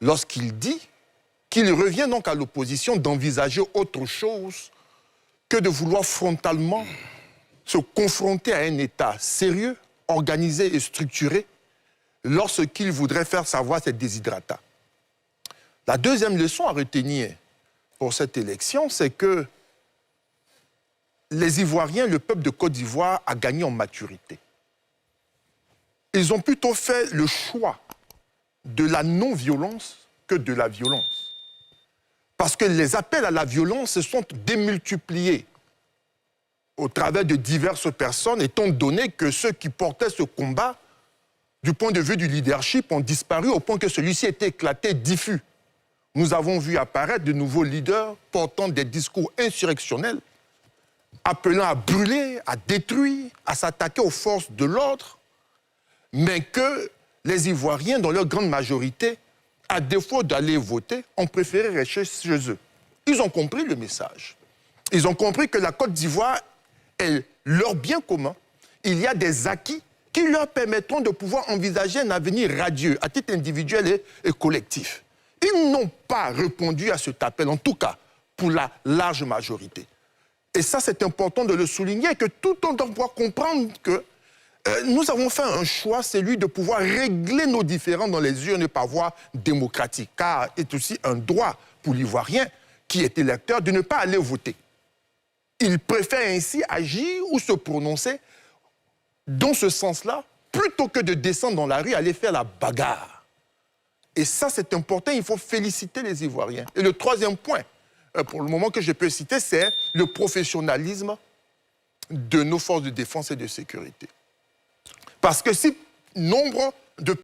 lorsqu'il dit qu'il revient donc à l'opposition d'envisager autre chose que de vouloir frontalement se confronter à un État sérieux, organisé et structuré lorsqu'il voudrait faire savoir ses desiderata. La deuxième leçon à retenir pour cette élection, c'est que les Ivoiriens, le peuple de Côte d'Ivoire, a gagné en maturité. Ils ont plutôt fait le choix de la non-violence que de la violence. Parce que les appels à la violence se sont démultipliés au travers de diverses personnes, étant donné que ceux qui portaient ce combat, du point de vue du leadership, ont disparu au point que celui-ci était éclaté, diffus. Nous avons vu apparaître de nouveaux leaders portant des discours insurrectionnels, appelant à brûler, à détruire, à s'attaquer aux forces de l'ordre, mais que les Ivoiriens, dans leur grande majorité, à défaut d'aller voter, ont préféré rester chez eux. Ils ont compris le message. Ils ont compris que la Côte d'Ivoire est leur bien commun. Il y a des acquis qui leur permettront de pouvoir envisager un avenir radieux, à titre individuel et collectif. Ils n'ont pas répondu à cet appel, en tout cas pour la large majorité. Et ça, c'est important de le souligner, que tout le monde doit comprendre que nous avons fait un choix, celui de pouvoir régler nos différends dans les urnes par voie démocratique, car c'est aussi un droit pour l'Ivoirien qui est électeur de ne pas aller voter. Il préfère ainsi agir ou se prononcer dans ce sens-là, plutôt que de descendre dans la rue et aller faire la bagarre. Et ça, c'est important, il faut féliciter les Ivoiriens. Et le troisième point, pour le moment que je peux citer, c'est le professionnalisme de nos forces de défense et de sécurité. Parce que si nombre de